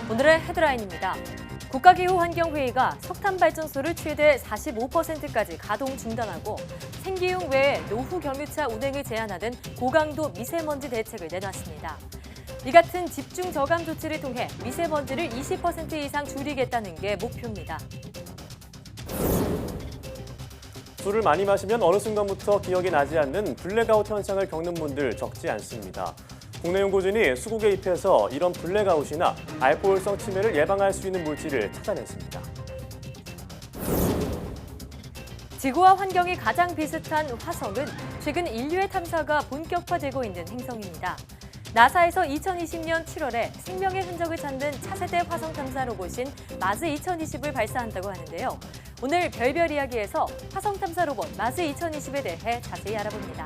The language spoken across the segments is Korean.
오늘의 헤드라인입니다. 국가기후환경회의가 석탄발전소를 최대 45%까지 가동 중단하고 생기용 외에 노후 경유차 운행을 제한하는 고강도 미세먼지 대책을 내놨습니다. 이 같은 집중 저감 조치를 통해 미세먼지를 20% 이상 줄이겠다는 게 목표입니다. 술을 많이 마시면 어느 순간부터 기억이 나지 않는 블랙아웃 현상을 겪는 분들 적지 않습니다. 국내 연구진이 수국에 입혀서 이런 블랙아웃이나 알코올성 치매를 예방할 수 있는 물질을 찾아냈습니다. 지구와 환경이 가장 비슷한 화성은 최근 인류의 탐사가 본격화되고 있는 행성입니다. 나사에서 2020년 7월에 생명의 흔적을 찾는 차세대 화성 탐사 로봇인 마즈 2020을 발사한다고 하는데요. 오늘 별별 이야기에서 화성 탐사 로봇 마즈 2020에 대해 자세히 알아봅니다.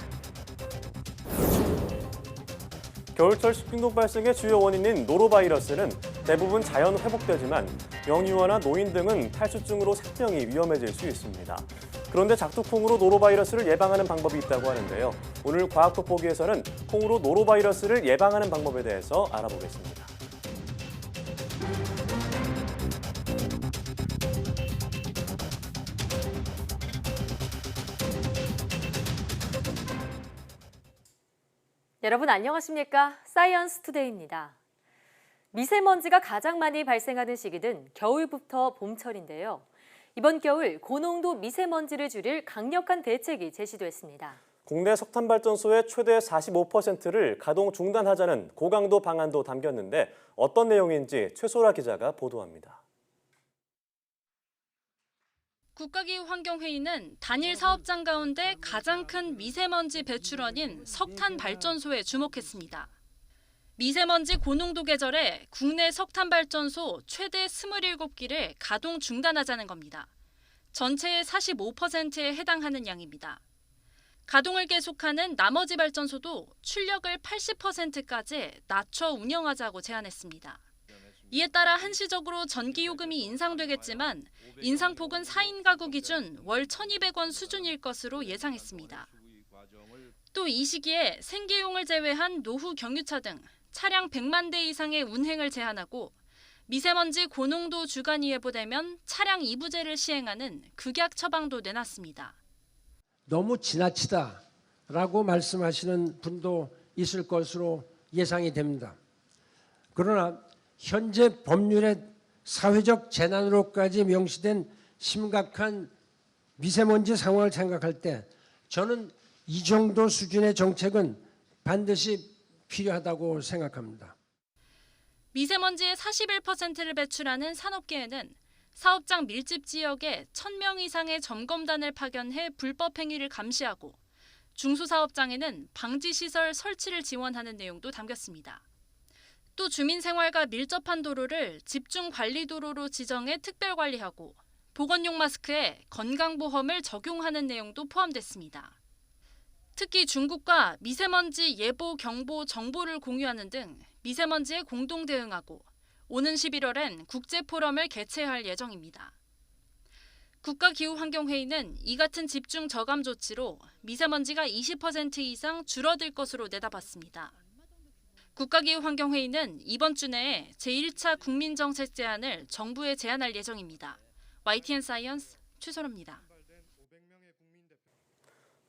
겨울철 식중독 발생의 주요 원인인 노로바이러스는 대부분 자연 회복되지만 영유아나 노인 등은 탈수증으로 생명이 위험해질 수 있습니다. 그런데 작두콩으로 노로바이러스를 예방하는 방법이 있다고 하는데요. 오늘 과학 돋보기에서는 콩으로 노로바이러스를 예방하는 방법에 대해서 알아보겠습니다. 여러분 안녕하십니까? 사이언스 투데이입니다. 미세먼지가 가장 많이 발생하는 시기는 겨울부터 봄철인데요. 이번 겨울 고농도 미세먼지를 줄일 강력한 대책이 제시됐습니다. 국내 석탄발전소의 최대 45%를 가동 중단하자는 고강도 방안도 담겼는데 어떤 내용인지 최소라 기자가 보도합니다. 국가기후환경회의는 단일 사업장 가운데 가장 큰 미세먼지 배출원인 석탄 발전소에 주목했습니다. 미세먼지 고농도 계절에 국내 석탄 발전소 최대 27기를 가동 중단하자는 겁니다. 전체의 45%에 해당하는 양입니다. 가동을 계속하는 나머지 발전소도 출력을 80%까지 낮춰 운영하자고 제안했습니다. 이에 따라 한시적으로 전기요금이 인상되겠지만 인상폭은 4인 가구 기준 월 1,200원 수준일 것으로 예상했습니다. 또 이 시기에 생계용을 제외한 노후 경유차 등 차량 100만 대 이상의 운행을 제한하고 미세먼지 고농도 주간이 예보되면 차량 이부제를 시행하는 극약 처방도 내놨습니다. 너무 지나치다라고 말씀하시는 분도 있을 것으로 예상이 됩니다. 그러나 현재 법률의 사회적 재난으로까지 명시된 심각한 미세먼지 상황을 생각할 때 저는 이 정도 수준의 정책은 반드시 필요하다고 생각합니다. 미세먼지의 41%를 배출하는 산업계에는 사업장 밀집 지역에 1,000명 이상의 점검단을 파견해 불법 행위를 감시하고 중소사업장에는 방지시설 설치를 지원하는 내용도 담겼습니다. 또 주민생활과 밀접한 도로를 집중관리도로로 지정해 특별관리하고 보건용 마스크에 건강보험을 적용하는 내용도 포함됐습니다. 특히 중국과 미세먼지 예보, 경보, 정보를 공유하는 등 미세먼지에 공동 대응하고 오는 11월엔 국제포럼을 개최할 예정입니다. 국가기후환경회의는 이 같은 집중 저감 조치로 미세먼지가 20% 이상 줄어들 것으로 내다봤습니다. 국가기후환경회의는 이번 주 내에 제1차 국민정책 제안을 정부에 제안할 예정입니다. YTN 사이언스 최소라입니다.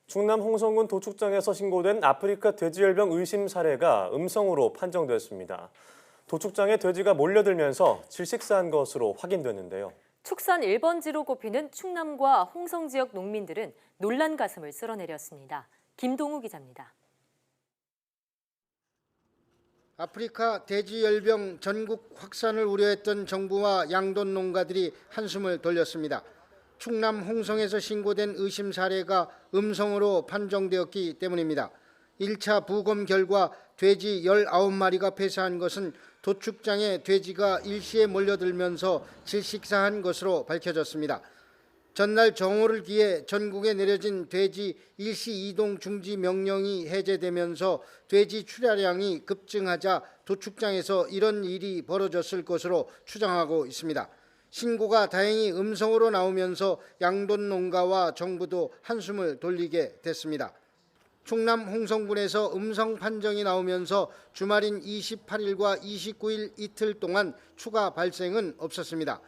충남 홍성군 도축장에서 신고된 아프리카 돼지열병 의심 사례가 음성으로 판정됐습니다. 도축장에 돼지가 몰려들면서 질식사한 것으로 확인됐는데요. 축산 1번지로 꼽히는 충남과 홍성 지역 농민들은 놀란 가슴을 쓸어내렸습니다. 김동우 기자입니다. 아프리카 돼지열병 전국 확산을 우려했던 정부와 양돈 농가들이 한숨을 돌렸습니다. 충남 홍성에서 신고된 의심 사례가 음성으로 판정되었기 때문입니다. 1차 부검 결과 돼지 19마리가 폐사한 것은 도축장에 돼지가 일시에 몰려들면서 질식사한 것으로 밝혀졌습니다. 전날 정오를 기해 전국에 내려진 돼지 일시 이동 중지 명령이 해제되면서 돼지 출하량이 급증하자 도축장에서 이런 일이 벌어졌을 것으로 추정하고 있습니다. 신고가 다행히 음성으로 나오면서 양돈 농가와 정부도 한숨을 돌리게 됐습니다. 충남 홍성군에서 음성 판정이 나오면서 주말인 28일과 29일 이틀 동안 추가 발생은 없었습니다.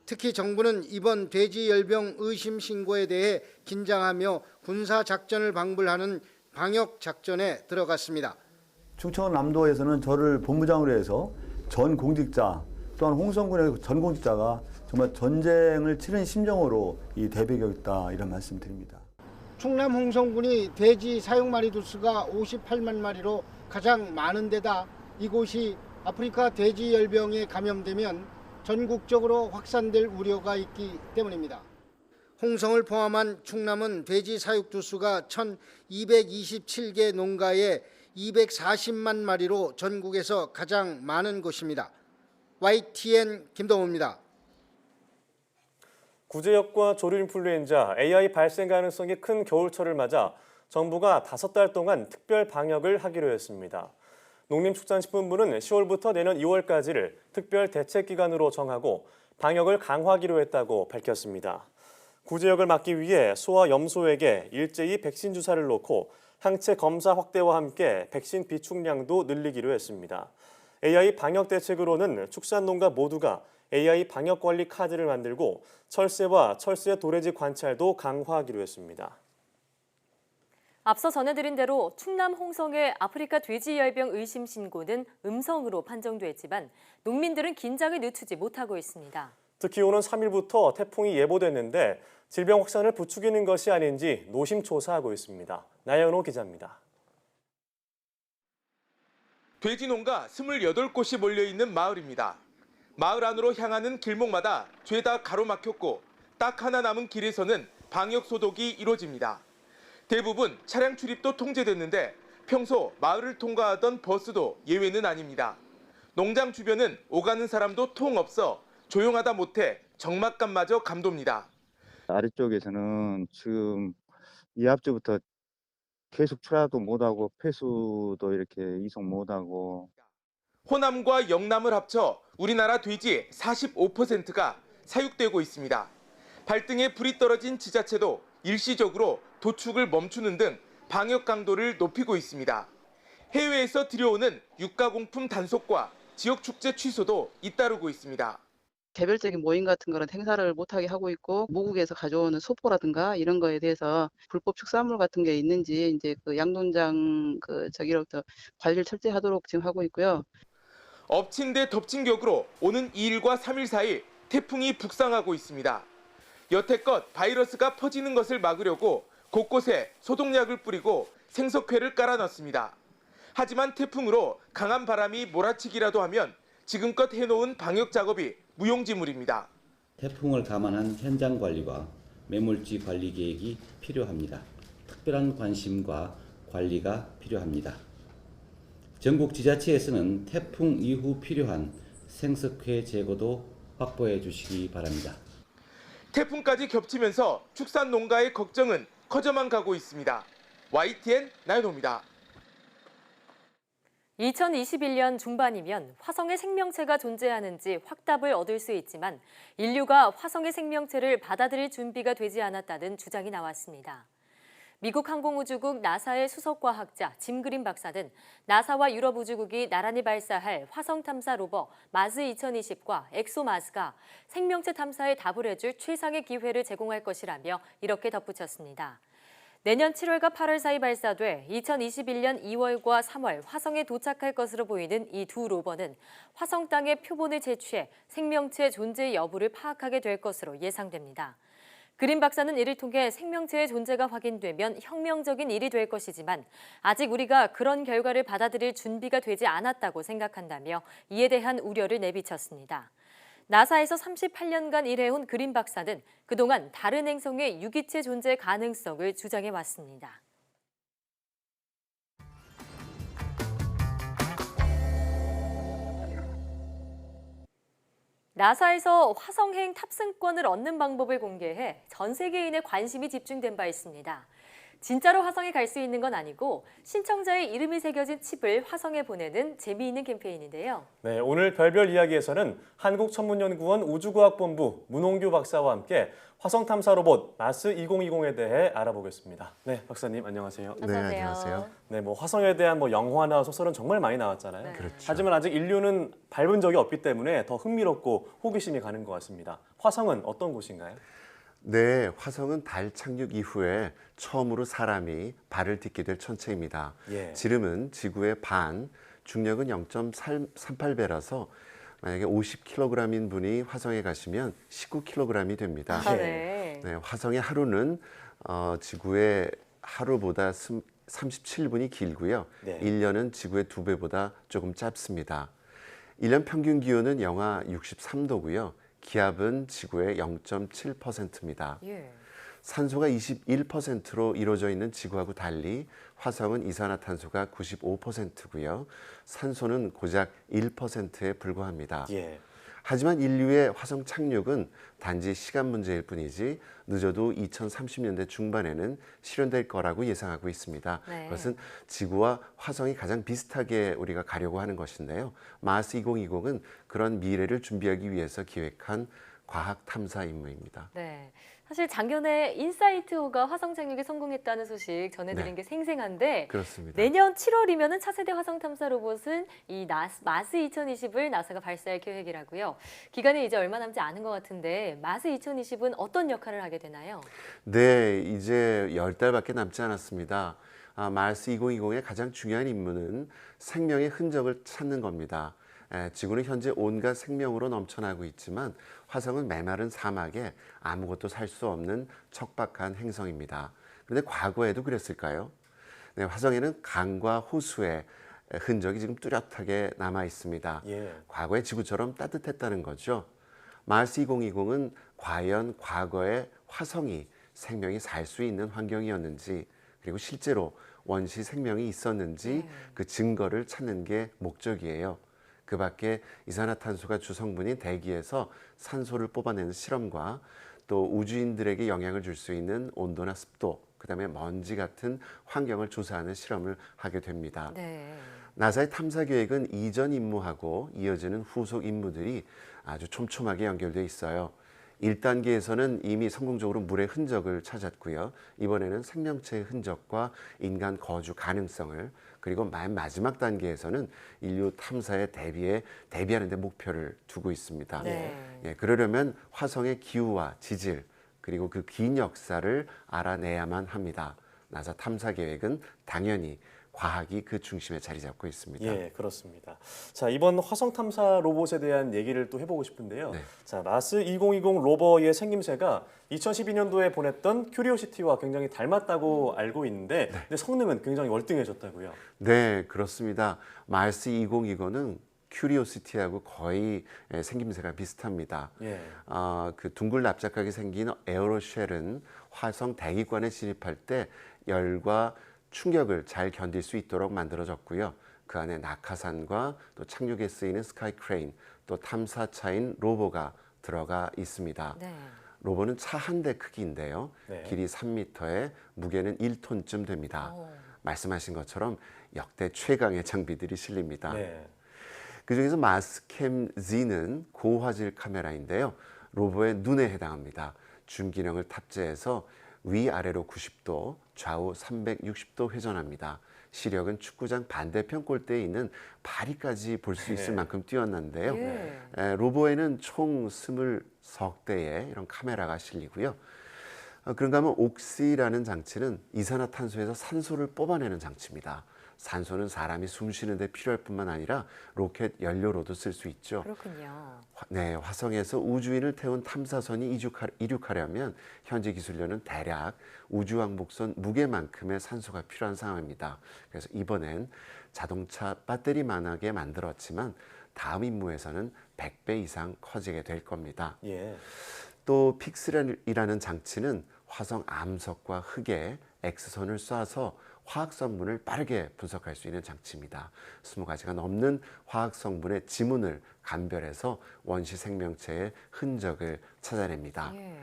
특히 정부는 이번 돼지열병 의심 신고에 대해 긴장하며 군사작전을 방불하는 방역작전에 들어갔습니다. 충청남도에서는 저를 본부장으로 해서 전 공직자 또한 홍성군의 전 공직자가 정말 전쟁을 치른 심정으로 이 대비하겠다 이런 말씀드립니다. 충남 홍성군이 돼지 사육 마리두수가 58만 마리로 가장 많은 데다 이곳이 아프리카 돼지열병에 감염되면 전국적으로 확산될 우려가 있기 때문입니다. 홍성을 포함한 충남은 돼지 사육 두수가 1,227개 농가에 240만 마리로 전국에서 가장 많은 곳입니다. YTN 김동호입니다. 구제역과 조류인플루엔자, AI 발생 가능성이 큰 겨울철을 맞아 정부가 5달 동안 특별 방역을 하기로 했습니다. 농림축산식품부는 10월부터 내년 2월까지를 특별 대책 기간으로 정하고 방역을 강화하기로 했다고 밝혔습니다. 구제역을 막기 위해 소와 염소에게 일제히 백신 주사를 놓고 항체 검사 확대와 함께 백신 비축량도 늘리기로 했습니다. AI 방역 대책으로는 축산농가 모두가 AI 방역관리 카드를 만들고 철새와 철새 도래지 관찰도 강화하기로 했습니다. 앞서 전해드린 대로 충남 홍성의 아프리카 돼지열병 의심 신고는 음성으로 판정됐지만 농민들은 긴장을 늦추지 못하고 있습니다. 특히 오는 3일부터 태풍이 예보됐는데 질병 확산을 부추기는 것이 아닌지 노심초사하고 있습니다. 나연호 기자입니다. 돼지 농가 28곳이 몰려있는 마을입니다. 마을 안으로 향하는 길목마다 죄다 가로막혔고 딱 하나 남은 길에서는 방역 소독이 이루어집니다. 대부분 차량 출입도 통제됐는데 평소 마을을 통과하던 버스도 예외는 아닙니다. 농장 주변은 오가는 사람도 통 없어 조용하다 못해 적막감마저 감돕니다. 아래쪽에서는 지금 이 앞주부터 계속 출하도 못하고 폐수도 이렇게 이송 못하고. 호남과 영남을 합쳐 우리나라 돼지 45%가 사육되고 있습니다. 발등에 불이 떨어진 지자체도 일시적으로 도축을 멈추는 등 방역 강도를 높이고 있습니다. 해외에서 들여오는 유가공품 단속과 지역축제 취소도 잇따르고 있습니다. 개별적인 모임 같은 거는 행사를 못하게 하고 있고 모국에서 가져오는 소포라든가 이런 거에 대해서 불법 축산물 같은 게 있는지 이제 그 양돈장 저기로부터 관리를 철저하도록 지금 하고 있고요. 엎친 데 덮친 격으로 오는 2일과 3일 사이 태풍이 북상하고 있습니다. 여태껏 바이러스가 퍼지는 것을 막으려고 곳곳에 소독약을 뿌리고 생석회를 깔아놨습니다. 하지만 태풍으로 강한 바람이 몰아치기라도 하면 지금껏 해놓은 방역 작업이 무용지물입니다. 태풍을 감안한 현장 관리와 매몰지 관리 계획이 필요합니다. 특별한 관심과 관리가 필요합니다. 전국 지자체에서는 태풍 이후 필요한 생석회 제거도 확보해 주시기 바랍니다. 태풍까지 겹치면서 축산 농가의 걱정은 커져만 가고 있습니다. YTN 나연호입니다. 2021년 중반이면 화성에 생명체가 존재하는지 확답을 얻을 수 있지만 인류가 화성의 생명체를 받아들일 준비가 되지 않았다는 주장이 나왔습니다. 미국 항공우주국 나사의 수석과학자 짐 그린 박사는 나사와 유럽 우주국이 나란히 발사할 화성 탐사 로버 마즈 2020과 엑소마즈가 생명체 탐사에 답을 해줄 최상의 기회를 제공할 것이라며 이렇게 덧붙였습니다. 내년 7월과 8월 사이 발사돼 2021년 2월과 3월 화성에 도착할 것으로 보이는 이 두 로버는 화성 땅의 표본을 채취해 생명체 존재 여부를 파악하게 될 것으로 예상됩니다. 그린 박사는 이를 통해 생명체의 존재가 확인되면 혁명적인 일이 될 것이지만 아직 우리가 그런 결과를 받아들일 준비가 되지 않았다고 생각한다며 이에 대한 우려를 내비쳤습니다. 나사에서 38년간 일해온 그린 박사는 그동안 다른 행성의 유기체 존재 가능성을 주장해왔습니다. 나사에서 화성행 탑승권을 얻는 방법을 공개해 전 세계인의 관심이 집중된 바 있습니다. 진짜로 화성에 갈 수 있는 건 아니고 신청자의 이름이 새겨진 칩을 화성에 보내는 재미있는 캠페인인데요. 네, 오늘 별별 이야기에서는 한국천문연구원 우주과학본부 문홍규 박사와 함께 화성 탐사 로봇 마스 2020에 대해 알아보겠습니다. 네, 박사님 안녕하세요. 어서 오세요. 네, 화성에 대한 영화나 소설은 정말 많이 나왔잖아요. 네. 그렇죠. 하지만 아직 인류는 밟은 적이 없기 때문에 더 흥미롭고 호기심이 가는 것 같습니다. 화성은 어떤 곳인가요? 네, 화성은 달 착륙 이후에 처음으로 사람이 발을 딛게 될 천체입니다. 예. 지름은 지구의 반, 중력은 0.38배라서 만약에 50kg인 분이 화성에 가시면 19kg이 됩니다. 아, 네. 네, 화성의 하루는 지구의 하루보다 37분이 길고요. 네. 1년은 지구의 2배보다 조금 짧습니다. 1년 평균 기온은 영하 63도고요. 기압은 지구의 0.7%입니다. 예. 산소가 21%로 이루어져 있는 지구하고 달리 화성은 이산화탄소가 95%고요. 산소는 고작 1%에 불과합니다. 예. 하지만 인류의 화성 착륙은 단지 시간 문제일 뿐이지 늦어도 2030년대 중반에는 실현될 거라고 예상하고 있습니다. 네. 그것은 지구와 화성이 가장 비슷하게 우리가 가려고 하는 것인데요. 마스 2020은 그런 미래를 준비하기 위해서 기획한 과학 탐사 임무입니다. 네. 사실 작년에 인사이트호가 화성 착륙에 성공했다는 소식 전해드린 네. 게 생생한데 그렇습니다. 내년 7월이면 차세대 화성 탐사 로봇은 이 마스 2020을 나사가 발사할 계획이라고요. 기간이 이제 얼마 남지 않은 것 같은데 마스 2020은 어떤 역할을 하게 되나요? 네, 이제 10달밖에 남지 않았습니다. 마스 2020의 가장 중요한 임무는 생명의 흔적을 찾는 겁니다. 지구는 현재 온갖 생명으로 넘쳐나고 있지만 화성은 메마른 사막에 아무것도 살 수 없는 척박한 행성입니다. 그런데 과거에도 그랬을까요? 네, 화성에는 강과 호수의 흔적이 지금 뚜렷하게 남아 있습니다. 예. 과거의 지구처럼 따뜻했다는 거죠. 마스 2020은 과연 과거의 화성이 생명이 살 수 있는 환경이었는지, 그리고 실제로 원시 생명이 있었는지 그 증거를 찾는 게 목적이에요. 그 밖에 이산화탄소가 주성분인 대기에서 산소를 뽑아내는 실험과 또 우주인들에게 영향을 줄 수 있는 온도나 습도, 그다음에 먼지 같은 환경을 조사하는 실험을 하게 됩니다. 네. 나사의 탐사 계획은 이전 임무하고 이어지는 후속 임무들이 아주 촘촘하게 연결되어 있어요. 1단계에서는 이미 성공적으로 물의 흔적을 찾았고요. 이번에는 생명체의 흔적과 인간 거주 가능성을, 그리고 맨 마지막 단계에서는 인류 탐사에 대비하는 데 목표를 두고 있습니다. 네. 예, 그러려면 화성의 기후와 지질, 그리고 그 긴 역사를 알아내야만 합니다. 나사 탐사 계획은 당연히 과학이 그 중심에 자리 잡고 있습니다. 예, 그렇습니다. 자, 이번 화성 탐사 로봇에 대한 얘기를 또 해보고 싶은데요. 네. 자, 마스 2020 로버의 생김새가 2012년도에 보냈던 큐리오시티와 굉장히 닮았다고 알고 있는데 근데 성능은 굉장히 월등해졌다고요. 네, 그렇습니다. 마스 2020은 큐리오시티하고 거의 생김새가 비슷합니다. 예. 그 둥글 납작하게 생긴 에어로쉘은 화성 대기권에 진입할 때 열과 충격을 잘 견딜 수 있도록 만들어졌고요. 그 안에 낙하산과 또 착륙에 쓰이는 스카이 크레인, 또 탐사차인 로보가 들어가 있습니다. 네. 로보는 차 한 대 크기인데요. 네. 길이 3m에 무게는 1톤쯤 됩니다. 말씀하신 것처럼 역대 최강의 장비들이 실립니다. 네. 그중에서 마스캠 Z는 고화질 카메라인데요. 로보의 눈에 해당합니다. 줌기능을 탑재해서 위아래로 90도, 좌우 360도 회전합니다. 시력은 축구장 반대편 골대에 있는 파리까지 볼 수 있을 만큼 뛰어난데요. 예. 로보에는 총 23대의 이런 카메라가 실리고요. 그런가 하면 옥시라는 장치는 이산화탄소에서 산소를 뽑아내는 장치입니다. 산소는 사람이 숨 쉬는데 필요할 뿐만 아니라 로켓 연료로도 쓸 수 있죠. 그렇군요. 네, 화성에서 우주인을 태운 탐사선이 이륙하려면 현재 기술로는 대략 우주왕복선 무게만큼의 산소가 필요한 상황입니다. 그래서 이번엔 자동차 배터리만하게 만들었지만 다음 임무에서는 100배 이상 커지게 될 겁니다. 예. 또 픽셀이라는 장치는 화성 암석과 흙에 X선을 쏴서 화학 성분을 빠르게 분석할 수 있는 장치입니다. 20가지가 넘는 화학 성분의 지문을 감별해서 원시 생명체의 흔적을 찾아냅니다. 예.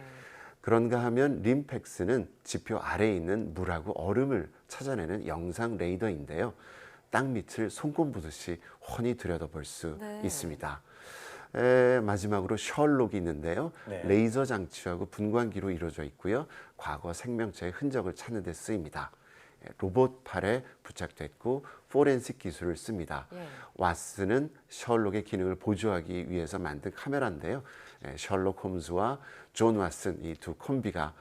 그런가 하면 림팩스는 지표 아래에 있는 물하고 얼음을 찾아내는 영상 레이더인데요. 땅 밑을 손꼽 보듯이 훤히 들여다볼 수 있습니다. 마지막으로 셜록이 있는데요. 레이저 장치하고 분광기로 이루어져 있고요. 과거 생명체의 흔적을 찾는 데 쓰입니다. 로봇 팔에 부착됐고 포렌식 기술을 씁니다. 왓슨은 셜록의 기능을 보조하기 위해서 만든 카메라인데요. 셜록 홈즈와 존 왓슨 이 두 콤비가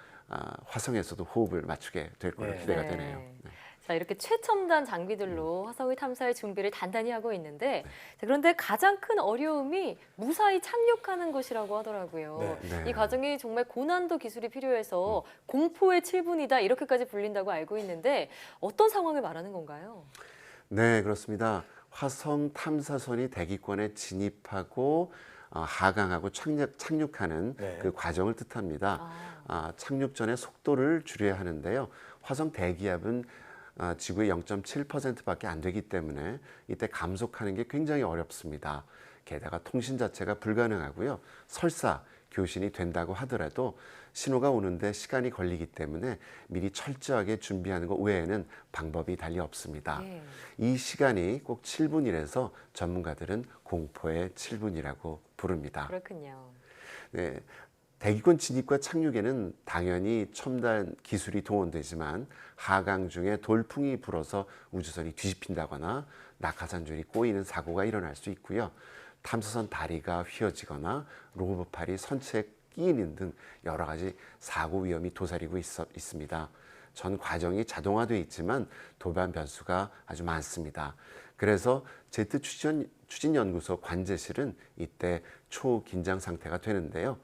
화성에서도 호흡을 맞추게 될 걸로 기대가 되네요. 네. 자, 이렇게 최첨단 장비들로 화성의 탐사의 준비를 단단히 하고 있는데 자, 그런데 가장 큰 어려움이 무사히 착륙하는 것이라고 하더라고요. 이 과정이 정말 고난도 기술이 필요해서 공포의 7분이다 이렇게까지 불린다고 알고 있는데 어떤 상황을 말하는 건가요? 네, 그렇습니다. 화성 탐사선이 대기권에 진입하고 하강하고 착륙하는 그 과정을 뜻합니다. 착륙 전에 속도를 줄여야 하는데요. 화성 대기압은 지구의 0.7%밖에 안 되기 때문에 이때 감속하는 게 굉장히 어렵습니다. 게다가 통신 자체가 불가능하고요. 설사 교신이 된다고 하더라도 신호가 오는데 시간이 걸리기 때문에 미리 철저하게 준비하는 것 외에는 방법이 달리 없습니다. 이 시간이 꼭 7분이라서 전문가들은 공포의 7분이라고 부릅니다. 그렇군요. 네, 대기권 진입과 착륙에는 당연히 첨단 기술이 동원되지만 하강 중에 돌풍이 불어서 우주선이 뒤집힌다거나 낙하산줄이 꼬이는 사고가 일어날 수 있고요. 탐사선 다리가 휘어지거나 로봇팔이 선체에 끼이는 등 여러 가지 사고 위험이 도사리고 있습니다. 전 과정이 자동화되어 있지만 도반 변수가 아주 많습니다. 그래서 제트 추진연구소 관제실은 이때 초긴장 상태가 되는데요.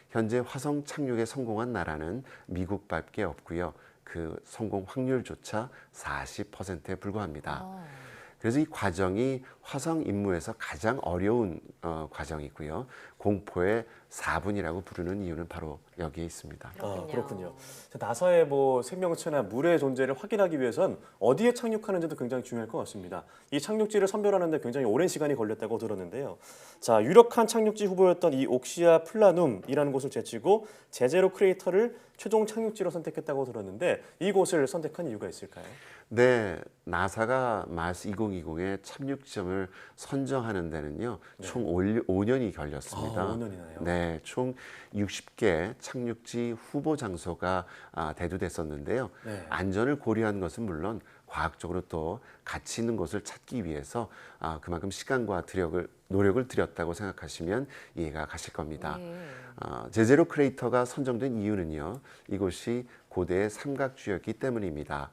현재 화성 착륙에 성공한 나라는 미국밖에 없고요. 그 성공 확률조차 40%에 불과합니다. 그래서 이 과정이 화성 임무에서 가장 어려운 과정이고요. 공포의 4분이라고 부르는 이유는 바로 여기에 있습니다. 그렇군요. 나사의 뭐 생명체나 물의 존재를 확인하기 위해선 어디에 착륙하는지도 굉장히 중요할 것 같습니다. 이 착륙지를 선별하는 데 굉장히 오랜 시간이 걸렸다고 들었는데요. 자, 유력한 착륙지 후보였던 이 옥시아 플라눔이라는 곳을 제치고 제제로 크레이터를 최종 착륙지로 선택했다고 들었는데 이곳을 선택한 이유가 있을까요? 네, 나사가 마스 2020의 착륙점을 선정하는 데는요, 총 5년이 걸렸습니다. 5년이나요? 네, 총 60개 착륙지 후보 장소가 대두됐었는데요. 안전을 고려한 것은 물론 과학적으로 또 가치 있는 곳을 찾기 위해서 그만큼 시간과 노력을 들였다고 생각하시면 이해가 가실 겁니다. 제제로 크레이터가 선정된 이유는요, 이곳이 고대의 삼각주였기 때문입니다.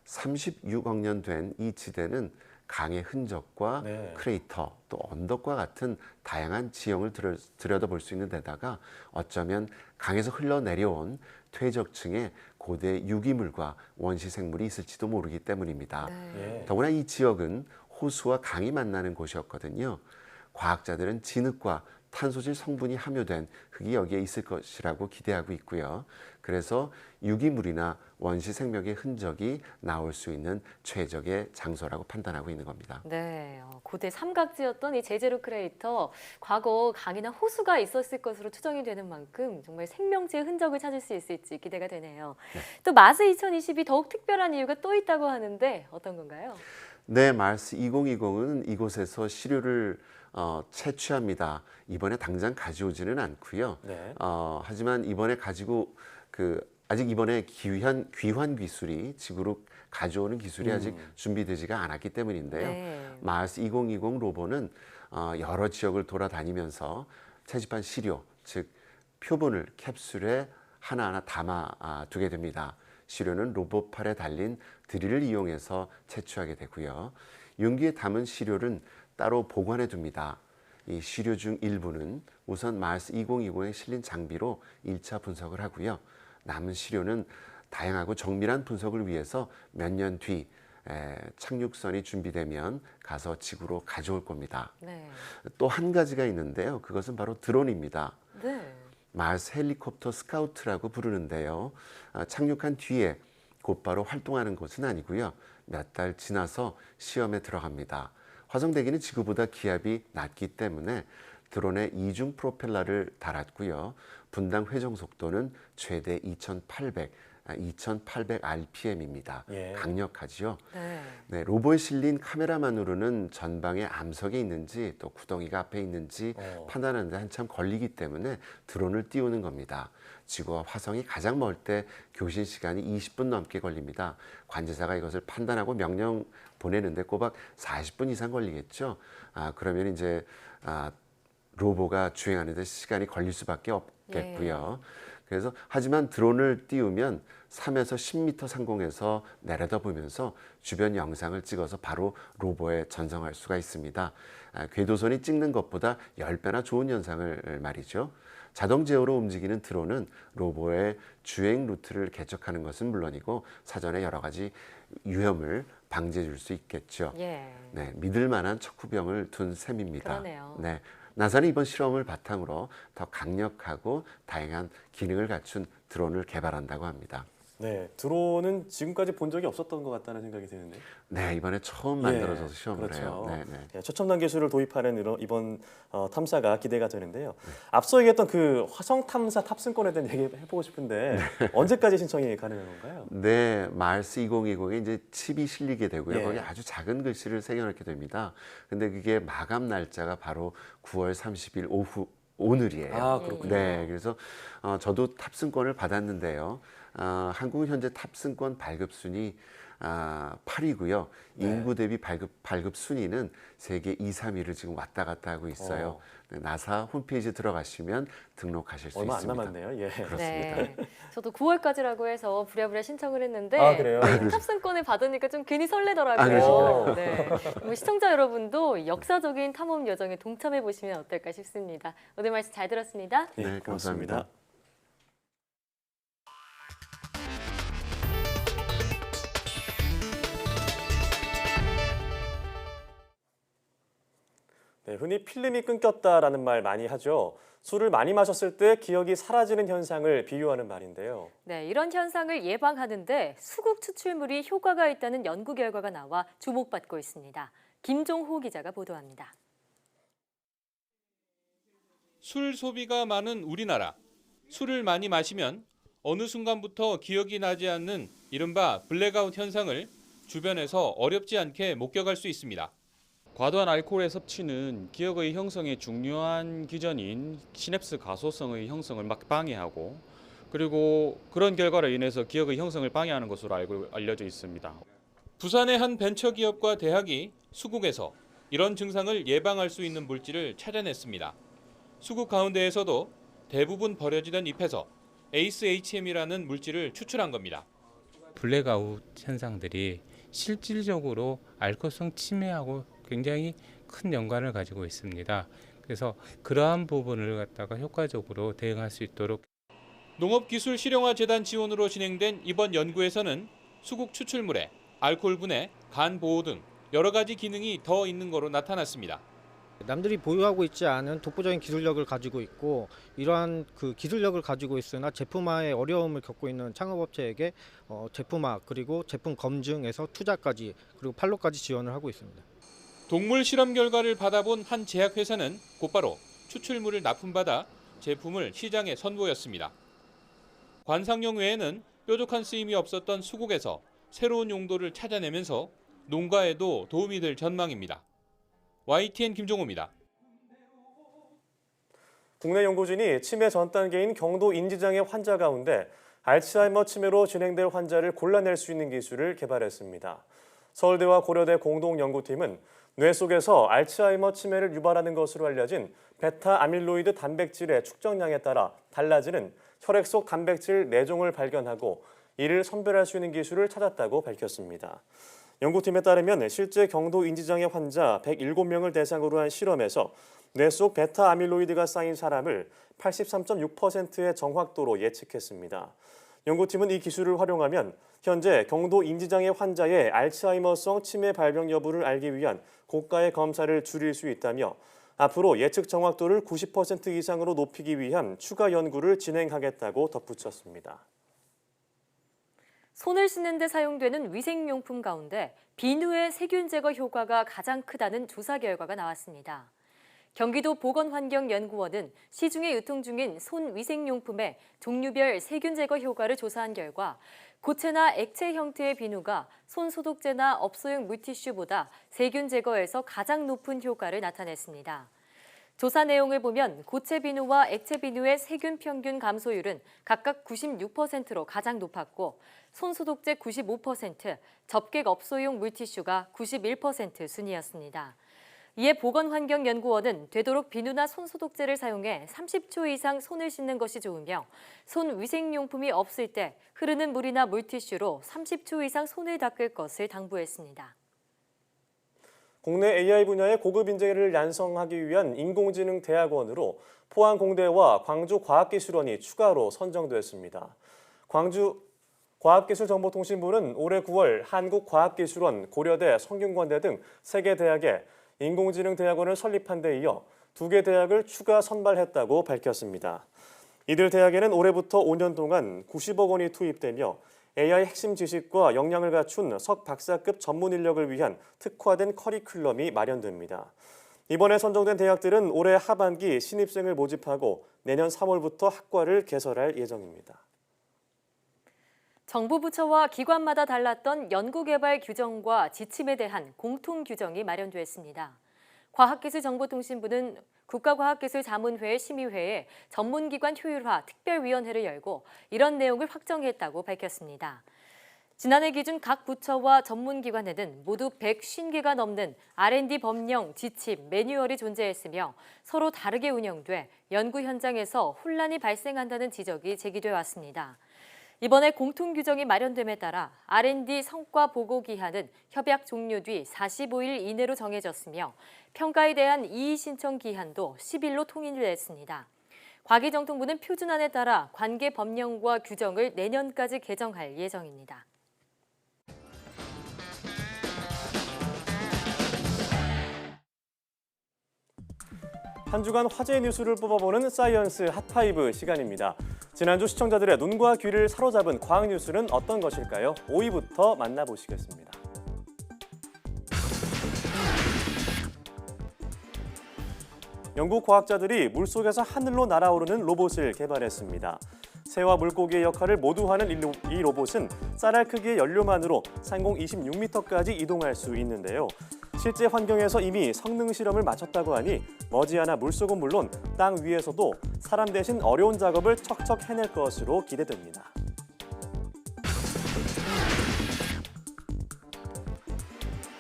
36억 년 된 이 지대는 강의 흔적과 크레이터 또 언덕과 같은 다양한 지형을 들여다볼 수 있는 데다가 어쩌면 강에서 흘러내려온 퇴적층에 고대 유기물과 원시 생물이 있을지도 모르기 때문입니다. 더구나 이 지역은 호수와 강이 만나는 곳이었거든요. 과학자들은 진흙과 탄소질 성분이 함유된 흙이 여기에 있을 것이라고 기대하고 있고요. 그래서 유기물이나 원시 생명의 흔적이 나올 수 있는 최적의 장소라고 판단하고 있는 겁니다. 네, 고대 삼각지였던 이 제제로 크레이터, 과거 강이나 호수가 있었을 것으로 추정이 되는 만큼 정말 생명체의 흔적을 찾을 수 있을지 기대가 되네요. 또 마스 2020이 더욱 특별한 이유가 또 있다고 하는데 어떤 건가요? 네, 마스 2020은 이곳에서 시료를 채취합니다. 이번에 당장 가져오지는 않고요. 하지만 이번에 아직 이번에 귀환 기술이 지구로 가져오는 기술이 아직 준비되지가 않았기 때문인데요. 마스 2020 로봇은 여러 지역을 돌아다니면서 채집한 시료, 즉 표본을 캡슐에 하나하나 담아 두게 됩니다. 시료는 로봇팔에 달린 드릴을 이용해서 채취하게 되고요. 용기에 담은 시료는 따로 보관해 둡니다. 이 시료 중 일부는 우선 마스 2020에 실린 장비로 1차 분석을 하고요. 남은 시료는 다양하고 정밀한 분석을 위해서 몇 년 뒤 착륙선이 준비되면 가서 지구로 가져올 겁니다. 또 한 가지가 있는데요. 그것은 바로 드론입니다. 마스 헬리콥터 스카우트라고 부르는데요. 착륙한 뒤에 곧바로 활동하는 것은 아니고요. 몇 달 지나서 시험에 들어갑니다. 화성 대기는 지구보다 기압이 낮기 때문에 드론에 이중 프로펠러를 달았고요. 분당 회전 속도는 최대 2,800 RPM입니다. 예. 강력하지요. 네. 네, 로봇에 실린 카메라만으로는 전방에 암석이 있는지 또 구덩이가 앞에 있는지 판단하는 데 한참 걸리기 때문에 드론을 띄우는 겁니다. 지구와 화성이 가장 멀 때 교신 시간이 20분 넘게 걸립니다. 관제사가 이것을 판단하고 명령 보내는데 꼬박 40분 이상 걸리겠죠. 그러면 이제 로봇가 주행하는 데 시간이 걸릴 수밖에 없겠고요. 그래서 하지만 드론을 띄우면 3에서 10m 상공에서 내려다보면서 주변 영상을 찍어서 바로 로봇에 전송할 수가 있습니다. 궤도선이 찍는 것보다 10배나 좋은 현상을 말이죠. 자동 제어로 움직이는 드론은 로봇의 주행 루트를 개척하는 것은 물론이고 사전에 여러 가지 위험을 방지해 줄 수 있겠죠. 예. 네, 믿을 만한 척후병을 둔 셈입니다. 그러네요. 네, 나사는 이번 실험을 바탕으로 더 강력하고 다양한 기능을 갖춘 드론을 개발한다고 합니다. 네, 드론은 지금까지 본 적이 없었던 것 같다는 생각이 드는데. 네, 이번에 처음 만들어져서 시험을 그렇죠. 해요. 네, 네. 예, 최첨단 기술을 도입하는 이번 탐사가 기대가 되는데요. 앞서 얘기했던 그 화성 탐사 탑승권에 대한 얘기 해보고 싶은데 언제까지 신청이 가능한 건가요? 네, 마르스 2020에 이제 칩이 실리게 되고요. 예. 거기 아주 작은 글씨를 새겨넣게 됩니다. 근데 그게 마감 날짜가 바로 9월 30일 오늘이에요. 그렇군요. 네, 그래서 저도 탑승권을 받았는데요. 한국은 현재 탑승권 발급 순위 8위고요. 인구 대비 발급 순위는 세계 2, 3위를 지금 왔다 갔다 하고 있어요. 네, 나사 홈페이지 들어가시면 등록하실 수 얼마 안 있습니다. 남았네요. 예. 그렇습니다. 네. 저도 9월까지라고 해서 부랴부랴 신청을 했는데 그래요? 탑승권을 받으니까 좀 괜히 설레더라고요. 그러시구나. 네. 뭐 시청자 여러분도 역사적인 탐험 여정에 동참해 보시면 어떨까 싶습니다. 오늘 말씀 잘 들었습니다. 네, 감사합니다. 네, 흔히 필름이 끊겼다라는 말 많이 하죠. 술을 많이 마셨을 때 기억이 사라지는 현상을 비유하는 말인데요. 네, 이런 현상을 예방하는데 수국 추출물이 효과가 있다는 연구 결과가 나와 주목받고 있습니다. 김종호 기자가 보도합니다. 술 소비가 많은 우리나라. 술을 많이 마시면 어느 순간부터 기억이 나지 않는 이른바 블랙아웃 현상을 주변에서 어렵지 않게 목격할 수 있습니다. 과도한 알코올의 섭취는 기억의 형성에 중요한 기전인 시냅스 가소성의 형성을 막 방해하고 그리고 그런 결과로 인해서 기억의 형성을 방해하는 것으로 알려져 있습니다. 부산의 한 벤처기업과 대학이 수국에서 이런 증상을 예방할 수 있는 물질을 찾아냈습니다. 수국 가운데에서도 대부분 버려지던 잎에서 ACE-HM이라는 물질을 추출한 겁니다. 블랙아웃 현상들이 실질적으로 알코올성 치매하고 굉장히 큰 연관을 가지고 있습니다. 그래서 그러한 부분을 갖다가 효과적으로 대응할 수 있도록 농업기술실용화재단 지원으로 진행된 이번 연구에서는 수국 추출물에 알코올 분해, 간 보호 등 여러 가지 기능이 더 있는 거로 나타났습니다. 남들이 보유하고 있지 않은 독보적인 기술력을 가지고 있고 이러한 그 기술력을 가지고 있으나 제품화에 어려움을 겪고 있는 창업업체에게 제품화 그리고 제품 검증에서 투자까지 그리고 판로까지 지원을 하고 있습니다. 동물 실험 결과를 받아본 한 제약회사는 곧바로 추출물을 납품받아 제품을 시장에 선보였습니다. 관상용 외에는 뾰족한 쓰임이 없었던 수국에서 새로운 용도를 찾아내면서 농가에도 도움이 될 전망입니다. YTN 김종호입니다. 국내 연구진이 치매 전 단계인 경도 인지장애 환자 가운데 알츠하이머 치매로 진행될 환자를 골라낼 수 있는 기술을 개발했습니다. 서울대와 고려대 공동연구팀은 뇌 속에서 알츠하이머 치매를 유발하는 것으로 알려진 베타 아밀로이드 단백질의 축적량에 따라 달라지는 혈액 속 단백질 4종을 발견하고 이를 선별할 수 있는 기술을 찾았다고 밝혔습니다. 연구팀에 따르면 실제 경도 인지장애 환자 107명을 대상으로 한 실험에서 뇌 속 베타 아밀로이드가 쌓인 사람을 83.6%의 정확도로 예측했습니다. 연구팀은 이 기술을 활용하면 현재 경도 인지장애 환자의 알츠하이머성 치매 발병 여부를 알기 위한 고가의 검사를 줄일 수 있다며 앞으로 예측 정확도를 90% 이상으로 높이기 위한 추가 연구를 진행하겠다고 덧붙였습니다. 손을 씻는 데 사용되는 위생용품 가운데 비누의 세균 제거 효과가 가장 크다는 조사 결과가 나왔습니다. 경기도 보건환경연구원은 시중에 유통 중인 손위생용품의 종류별 세균 제거 효과를 조사한 결과 고체나 액체 형태의 비누가 손소독제나 업소용 물티슈보다 세균 제거에서 가장 높은 효과를 나타냈습니다. 조사 내용을 보면 고체 비누와 액체 비누의 세균 평균 감소율은 각각 96%로 가장 높았고 손소독제 95%, 접객 업소용 물티슈가 91% 순이었습니다. 이에 보건환경연구원은 되도록 비누나 손소독제를 사용해 30초 이상 손을 씻는 것이 좋으며 손위생용품이 없을 때 흐르는 물이나 물티슈로 30초 이상 손을 닦을 것을 당부했습니다. 국내 AI 분야의 고급 인재를 양성하기 위한 인공지능 대학원으로 포항공대와 광주과학기술원이 추가로 선정됐습니다. 광주 과학기술정보통신부는 올해 9월 한국과학기술원, 고려대, 성균관대 등 3개 대학에 인공지능 대학원을 설립한 데 이어 2개 대학을 추가 선발했다고 밝혔습니다. 이들 대학에는 올해부터 5년 동안 90억 원이 투입되며 AI 핵심 지식과 역량을 갖춘 석박사급 전문 인력을 위한 특화된 커리큘럼이 마련됩니다. 이번에 선정된 대학들은 올해 하반기 신입생을 모집하고 내년 3월부터 학과를 개설할 예정입니다. 정부 부처와 기관마다 달랐던 연구개발 규정과 지침에 대한 공통 규정이 마련됐습니다. 과학기술정보통신부는 국가과학기술자문회 심의회에 전문기관 효율화 특별위원회를 열고 이런 내용을 확정했다고 밝혔습니다. 지난해 기준 각 부처와 전문기관에는 모두 150개가 넘는 R&D 법령, 지침, 매뉴얼이 존재했으며 서로 다르게 운영돼 연구 현장에서 혼란이 발생한다는 지적이 제기돼 왔습니다. 이번에 공통규정이 마련됨에 따라 R&D 성과 보고 기한은 협약 종료 뒤 45일 이내로 정해졌으며 평가에 대한 이의 신청 기한도 10일로 통일됐습니다. 과기정통부는 표준안에 따라 관계 법령과 규정을 내년까지 개정할 예정입니다. 한 주간 화제의 뉴스를 뽑아보는 사이언스 핫5 시간입니다. 지난주 시청자들의 눈과 귀를 사로잡은 과학 뉴스는 어떤 것일까요? 5위부터 만나보시겠습니다. 영국 과학자들이 물속에서 하늘로 날아오르는 로봇을 개발했습니다. 새와 물고기의 역할을 모두 하는 이 로봇은 쌀알 크기의 연료만으로 상공 26m까지 이동할 수 있는데요. 실제 환경에서 이미 성능 실험을 마쳤다고 하니 머지않아 물속은 물론 땅 위에서도 사람 대신 어려운 작업을 척척 해낼 것으로 기대됩니다.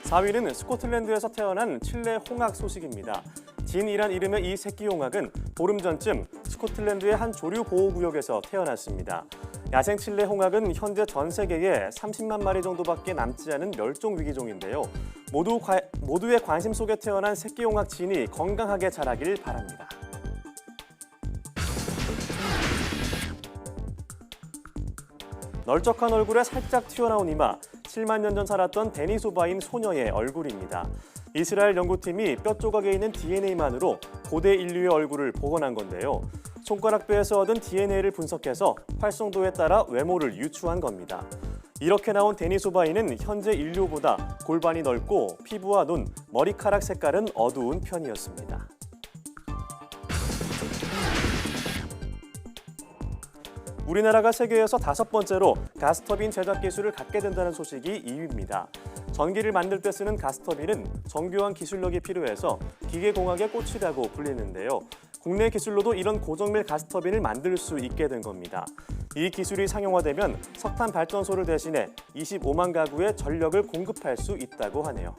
4위는 스코틀랜드에서 태어난 칠레 홍학 소식입니다. 진이란 이름의 이 새끼 홍학은 보름 전쯤 스코틀랜드의 한 조류 보호구역에서 태어났습니다. 야생 칠레 홍학은 현재 전 세계에 30만 마리 정도밖에 남지 않은 멸종 위기종인데요. 모두의 관심 속에 태어난 새끼 홍학 진이 건강하게 자라길 바랍니다. 널쩍한 얼굴에 살짝 튀어나온 이마, 7만 년 전 살았던 데니소바인 소녀의 얼굴입니다. 이스라엘 연구팀이 뼈 조각에 있는 DNA만으로 고대 인류의 얼굴을 복원한 건데요. 손가락뼈에서 얻은 DNA를 분석해서 활성도에 따라 외모를 유추한 겁니다. 이렇게 나온 데니소바인은 현재 인류보다 골반이 넓고 피부와 눈, 머리카락 색깔은 어두운 편이었습니다. 우리나라가 세계에서 5번째로 가스터빈 제작 기술을 갖게 된다는 소식이 2위입니다. 전기를 만들 때 쓰는 가스터빈은 정교한 기술력이 필요해서 기계공학의 꽃이라고 불리는데요. 국내 기술로도 이런 고정밀 가스터빈을 만들 수 있게 된 겁니다. 이 기술이 상용화되면 석탄 발전소를 대신해 25만 가구에 전력을 공급할 수 있다고 하네요.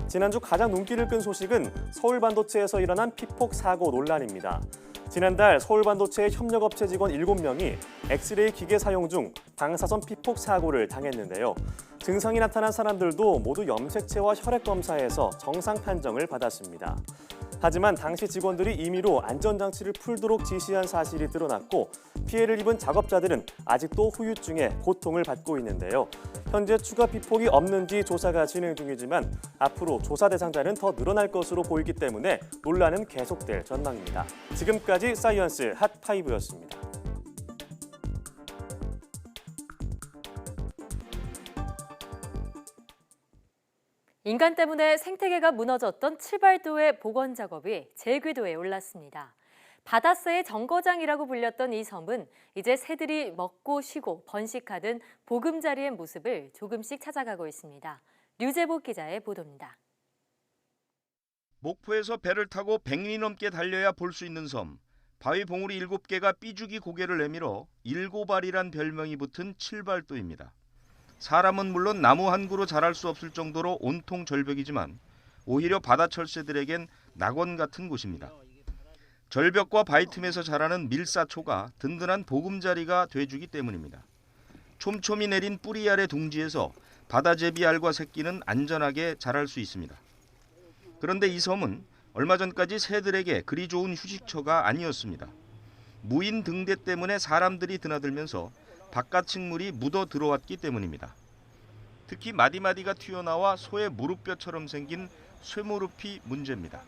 지난주 가장 눈길을 끈 소식은 서울 반도체에서 일어난 피폭 사고 논란입니다. 지난달 서울 반도체의 협력업체 직원 7명이 엑스레이 기계 사용 중 방사선 피폭 사고를 당했는데요. 증상이 나타난 사람들도 모두 염색체와 혈액 검사에서 정상 판정을 받았습니다. 하지만 당시 직원들이 임의로 안전장치를 풀도록 지시한 사실이 드러났고 피해를 입은 작업자들은 아직도 후유증에 고통을 받고 있는데요. 현재 추가 피폭이 없는지 조사가 진행 중이지만 앞으로 조사 대상자는 더 늘어날 것으로 보이기 때문에 논란은 계속될 전망입니다. 지금까지 사이언스 핫5였습니다. 인간 때문에 생태계가 무너졌던 칠발도의 복원 작업이 재궤도에 올랐습니다. 바다새의 정거장이라고 불렸던 이 섬은 이제 새들이 먹고 쉬고 번식하던 보금자리의 모습을 조금씩 찾아가고 있습니다. 류재복 기자의 보도입니다. 목포에서 배를 타고 100리 넘게 달려야 볼 수 있는 섬. 바위 봉우리 7개가 삐죽이 고개를 내밀어 일고발이란 별명이 붙은 칠발도입니다. 사람은 물론 나무 한 그루 자랄 수 없을 정도로 온통 절벽이지만 오히려 바다 철새들에겐 낙원 같은 곳입니다. 절벽과 바위 틈에서 자라는 밀사초가 든든한 보금자리가 돼주기 때문입니다. 촘촘히 내린 뿌리 아래 둥지에서 바다제비알과 새끼는 안전하게 자랄 수 있습니다. 그런데 이 섬은 얼마 전까지 새들에게 그리 좋은 휴식처가 아니었습니다. 무인 등대 때문에 사람들이 드나들면서 바깥 식물이 묻어 들어왔기 때문입니다. 특히 마디마디가 튀어나와 소의 무릎뼈처럼 생긴 쇠무릎이 문제입니다.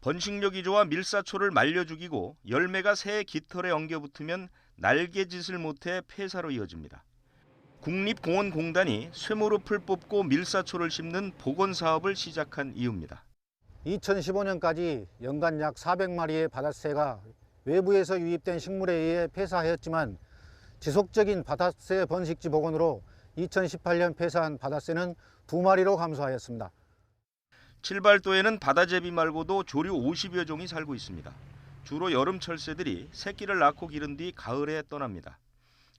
번식력이 좋아 밀사초를 말려 죽이고 열매가 새의 깃털에 엉겨붙으면 날개짓을 못해 폐사로 이어집니다. 국립공원공단이 쇠무릎을 뽑고 밀사초를 심는 복원 사업을 시작한 이유입니다. 2015년까지 연간 약 400마리의 바닷새가 외부에서 유입된 식물에 의해 폐사하였지만 지속적인 바닷새 번식지 복원으로 2018년 폐사한 바닷새는 2마리로 감소하였습니다. 칠발도에는 바다제비 말고도 조류 50여 종이 살고 있습니다. 주로 여름철 새들이 새끼를 낳고 기른 뒤 가을에 떠납니다.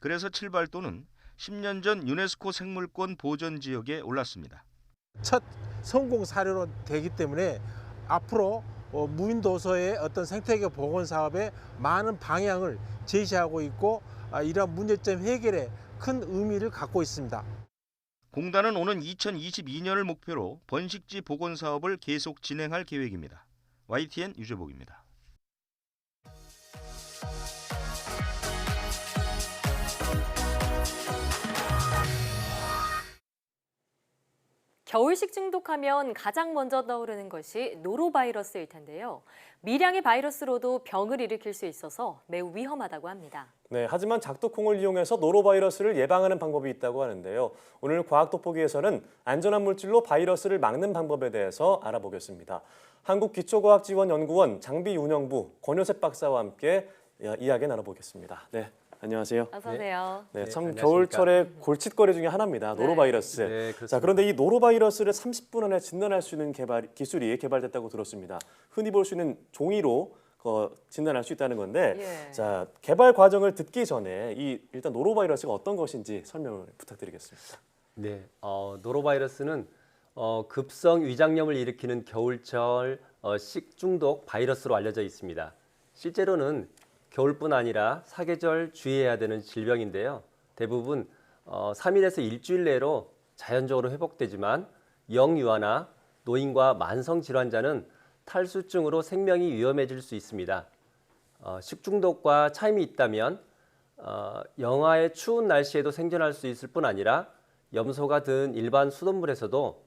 그래서 칠발도는 10년 전 유네스코 생물권 보전 지역에 올랐습니다. 첫 성공 사례로 되기 때문에 앞으로 무인도서의 어떤 생태계 복원 사업에 많은 방향을 제시하고 있고 이러한 문제점 해결에 큰 의미를 갖고 있습니다. 공단은 오는 2022년을 목표로 번식지 복원 사업을 계속 진행할 계획입니다. YTN 유재복입니다. 겨울식 중독하면 가장 먼저 떠오르는 것이 노로바이러스일 텐데요. 미량의 바이러스로도 병을 일으킬 수 있어서 매우 위험하다고 합니다. 네, 하지만 작두콩을 이용해서 노로바이러스를 예방하는 방법이 있다고 하는데요. 오늘 과학 돋보기에서는 안전한 물질로 바이러스를 막는 방법에 대해서 알아보겠습니다. 한국기초과학지원연구원 장비운영부 권효셉 박사와 함께 이야기 나눠보겠습니다. 네. 안녕하세요. 어서 오세요. 네, 참 겨울철의 골칫거리 중에 하나입니다. 노로바이러스. 네, 자, 그런데 이 노로바이러스를 30분 안에 진단할 수 있는 기술이 개발됐다고 들었습니다. 흔히 볼 수 있는 종이로 진단할 수 있다는 건데, 예. 자, 개발 과정을 듣기 전에 일단 노로바이러스가 어떤 것인지 설명을 부탁드리겠습니다. 네, 노로바이러스는 급성 위장염을 일으키는 겨울철 식중독 바이러스로 알려져 있습니다. 실제로는 겨울뿐 아니라 사계절 주의해야 되는 질병인데요. 대부분 3일에서 일주일 내로 자연적으로 회복되지만 영유아나 노인과 만성질환자는 탈수증으로 생명이 위험해질 수 있습니다. 식중독과 차임이 있다면 영하의 추운 날씨에도 생존할 수 있을 뿐 아니라 염소가 든 일반 수돗물에서도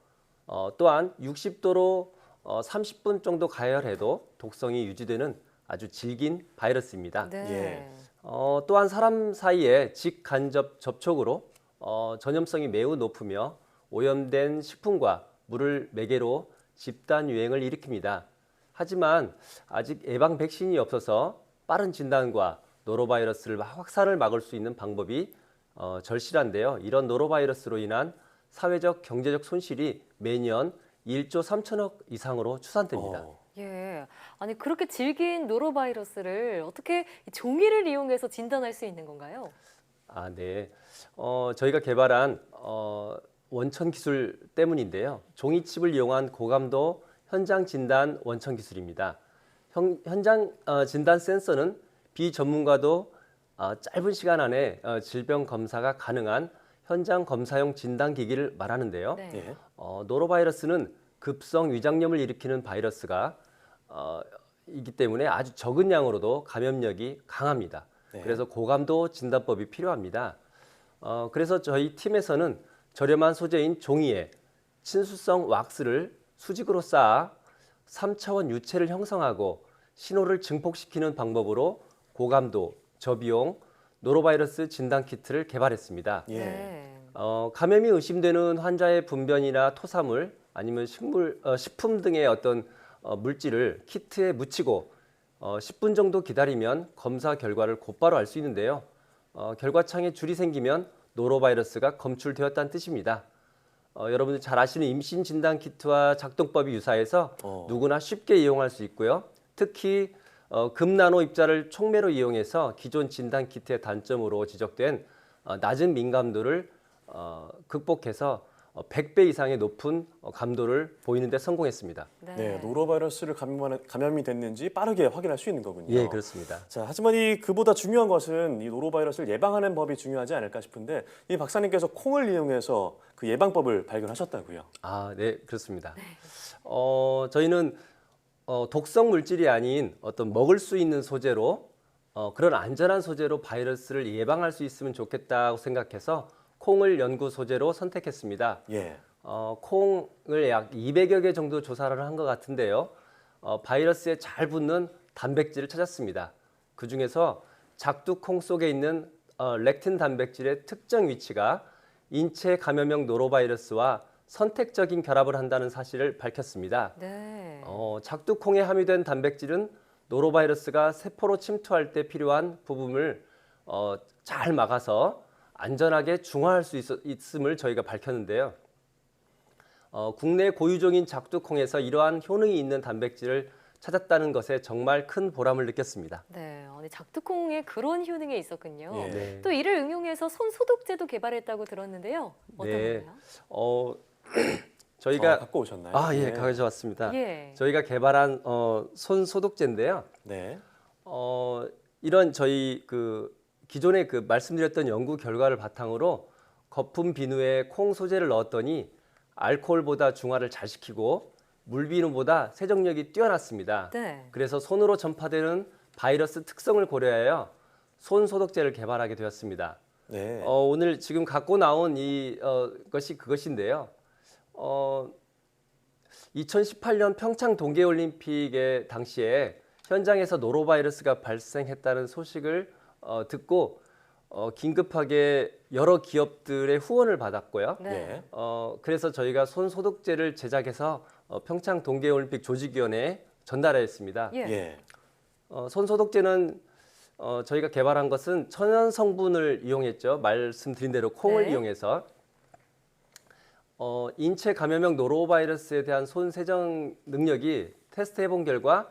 또한 60도로 30분 정도 가열해도 독성이 유지되는 아주 질긴 바이러스입니다. 네. 또한 사람 사이의 직간접 접촉으로 전염성이 매우 높으며 오염된 식품과 물을 매개로 집단 유행을 일으킵니다. 하지만 아직 예방 백신이 없어서 빠른 진단과 노로바이러스를 확산을 막을 수 있는 방법이 절실한데요. 이런 노로바이러스로 인한 사회적 경제적 손실이 매년 1조 3천억 이상으로 추산됩니다. 예, 아니 그렇게 질긴 노로바이러스를 어떻게 종이를 이용해서 진단할 수 있는 건가요? 아, 네. 저희가 개발한 원천 기술 때문인데요. 종이칩을 이용한 고감도 현장 진단 원천 기술입니다. 현장 진단 센서는 비전문가도 짧은 시간 안에 질병 검사가 가능한 현장 검사용 진단 기기를 말하는데요. 네. 노로바이러스는 급성 위장염을 일으키는 바이러스가 이기 때문에 아주 적은 양으로도 감염력이 강합니다. 네. 그래서 고감도 진단법이 필요합니다. 그래서 저희 팀에서는 저렴한 소재인 종이에 친수성 왁스를 수직으로 쌓아 3차원 유체를 형성하고 신호를 증폭시키는 방법으로 고감도, 저비용 노로바이러스 진단 키트를 개발했습니다. 네. 감염이 의심되는 환자의 분변이나 토사물 아니면 식품 등의 어떤 물질을 키트에 묻히고 10분 정도 기다리면 검사 결과를 곧바로 알 수 있는데요. 결과창에 줄이 생기면 노로바이러스가 검출되었다는 뜻입니다. 여러분들 잘 아시는 임신 진단 키트와 작동법이 유사해서 누구나 쉽게 이용할 수 있고요. 특히 금나노 입자를 촉매로 이용해서 기존 진단 키트의 단점으로 지적된 낮은 민감도를 극복해서 100배 이상의 높은 감도를 보이는 데 성공했습니다. 네, 노로바이러스를 감염이 됐는지 빠르게 확인할 수 있는 거군요. 예, 그렇습니다. 자, 하지만 그보다 중요한 것은 이 노로바이러스를 예방하는 법이 중요하지 않을까 싶은데 이 박사님께서 콩을 이용해서 그 예방법을 발견하셨다고요? 아, 네, 그렇습니다. 저희는 독성 물질이 아닌 어떤 먹을 수 있는 소재로 그런 안전한 소재로 바이러스를 예방할 수 있으면 좋겠다고 생각해서 콩을 연구 소재로 선택했습니다. 예. 콩을 약 200여 개 정도 조사를 한 것 같은데요. 바이러스에 잘 붙는 단백질을 찾았습니다. 그중에서 작두콩 속에 있는 렉틴 단백질의 특정 위치가 인체 감염형 노로바이러스와 선택적인 결합을 한다는 사실을 밝혔습니다. 네. 작두콩에 함유된 단백질은 노로바이러스가 세포로 침투할 때 필요한 부분을 잘 막아서 안전하게 중화할 수 있음을 저희가 밝혔는데요. 국내 고유종인 작두콩에서 이러한 효능이 있는 단백질을 찾았다는 것에 정말 큰 보람을 느꼈습니다. 네, 작두콩에 그런 효능이 있었군요. 예. 네. 또 이를 응용해서 손 소독제도 개발했다고 들었는데요. 어떤 네. 건가요? 저희가 갖고 오셨나요? 아, 예, 네. 가져왔습니다. 예. 저희가 개발한 손 소독제인데요. 네. 이런 저희 기존에 말씀드렸던 연구 결과를 바탕으로 거품 비누에 콩 소재를 넣었더니 알코올보다 중화를 잘 시키고 물 비누보다 세정력이 뛰어났습니다. 네. 그래서 손으로 전파되는 바이러스 특성을 고려하여 손 소독제를 개발하게 되었습니다. 네. 오늘 지금 갖고 나온 것이 그것인데요. 2018년 평창 동계올림픽의 당시에 현장에서 노로바이러스가 발생했다는 소식을 듣고 긴급하게 여러 기업들의 후원을 받았고요. 네. 그래서 저희가 손 소독제를 제작해서 평창 동계올림픽 조직위원회에 전달했습니다. 예. 손 소독제는 저희가 개발한 것은 천연 성분을 이용했죠. 말씀드린 대로 콩을 네. 이용해서 인체 감염형 노로바이러스에 대한 손 세정 능력이 테스트해본 결과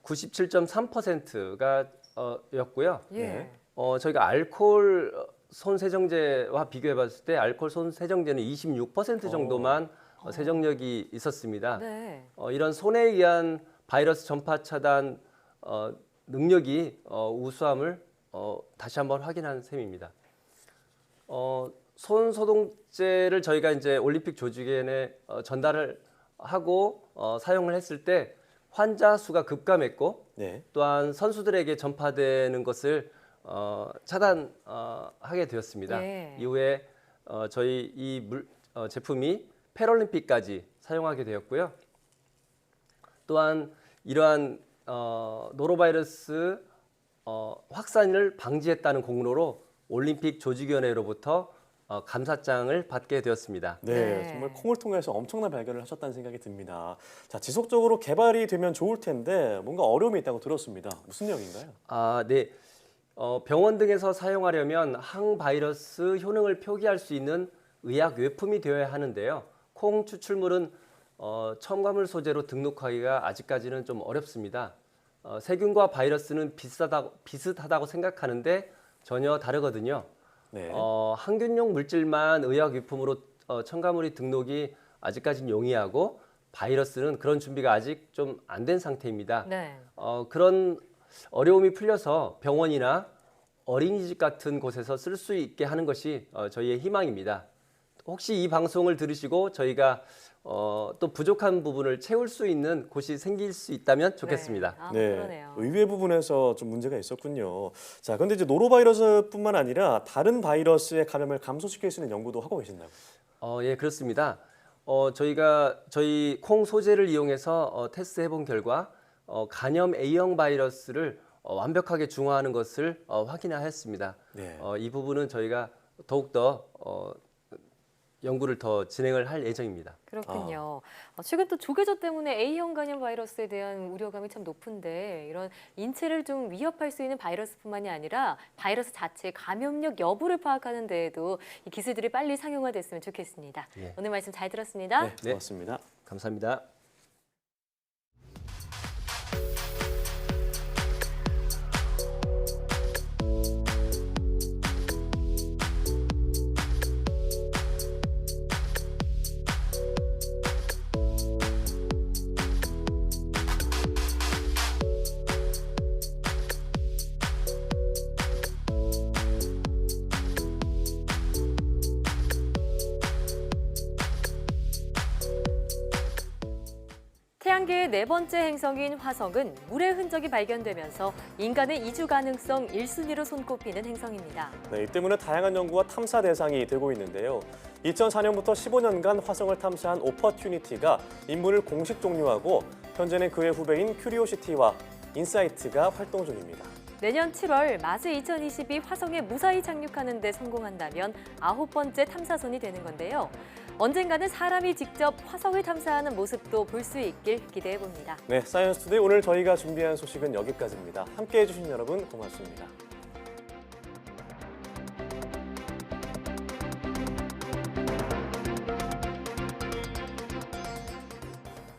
97.3%가 였고요. 예. 저희가 알코올 손 세정제와 비교해 봤을 때 알코올 손 세정제는 26% 정도만 세정력이 있었습니다. 네. 이런 손에 의한 바이러스 전파 차단 능력이 우수함을 다시 한번 확인한 셈입니다. 손 소독제를 저희가 이제 올림픽 조직위원회에 전달을 하고 사용을 했을 때 환자 수가 급감했고 네. 또한 선수들에게 전파되는 것을 차단하게 되었습니다. 예. 이후에 저희 이 제품이 패럴림픽까지 사용하게 되었고요. 또한 이러한 노로바이러스 확산을 방지했다는 공로로 올림픽 조직위원회로부터 감사장을 받게 되었습니다. 네, 정말 콩을 통해서 엄청난 발견을 하셨다는 생각이 듭니다. 자, 지속적으로 개발이 되면 좋을 텐데 뭔가 어려움이 있다고 들었습니다. 무슨 내용인가요? 아, 네. 병원 등에서 사용하려면 항바이러스 효능을 표기할 수 있는 의약 외품이 되어야 하는데요. 콩 추출물은 첨가물 소재로 등록하기가 아직까지는 좀 어렵습니다. 세균과 바이러스는 비슷하다고 생각하는데 전혀 다르거든요. 네. 항균용 물질만 의약 유품으로 첨가물이 등록이 아직까지는 용이하고 바이러스는 그런 준비가 아직 좀 안 된 상태입니다. 네. 그런 어려움이 풀려서 병원이나 어린이집 같은 곳에서 쓸 수 있게 하는 것이 저희의 희망입니다. 혹시 이 방송을 들으시고 저희가 또 부족한 부분을 채울 수 있는 곳이 생길 수 있다면 좋겠습니다. 네. 아, 네, 그러네요. 의외 부분에서 좀 문제가 있었군요. 자, 그런데 이제 노로바이러스뿐만 아니라 다른 바이러스의 감염을 감소시킬 수 있는 연구도 하고 계신다고요? 예, 그렇습니다. 저희 콩 소재를 이용해서 테스트해본 결과 간염 A형 바이러스를 완벽하게 중화하는 것을 확인하였습니다. 네. 이 부분은 저희가 더욱더 연구를 더 진행을 할 예정입니다. 그렇군요. 최근 또 조개젓 때문에 A형 간염 바이러스에 대한 우려감이 참 높은데 이런 인체를 좀 위협할 수 있는 바이러스뿐만이 아니라 바이러스 자체의 감염력 여부를 파악하는 데에도 이 기술들이 빨리 상용화됐으면 좋겠습니다. 예. 오늘 말씀 잘 들었습니다. 네, 고맙습니다. 감사합니다. 태양계의 네 번째 행성인 화성은 물의 흔적이 발견되면서 인간의 이주 가능성 1순위로 손꼽히는 행성입니다. 네, 이 때문에 다양한 연구와 탐사 대상이 되고 있는데요. 2004년부터 15년간 화성을 탐사한 오퍼튜니티가 임무를 공식 종료하고 현재는 그의 후배인 큐리오시티와 인사이트가 활동 중입니다. 내년 7월 마즈 2022 화성에 무사히 착륙하는 데 성공한다면 9번째 탐사선이 되는 건데요. 언젠가는 사람이 직접 화성을 탐사하는 모습도 볼 수 있길 기대해 봅니다. 네, 사이언스 투데이 오늘 저희가 준비한 소식은 여기까지입니다. 함께해 주신 여러분 고맙습니다.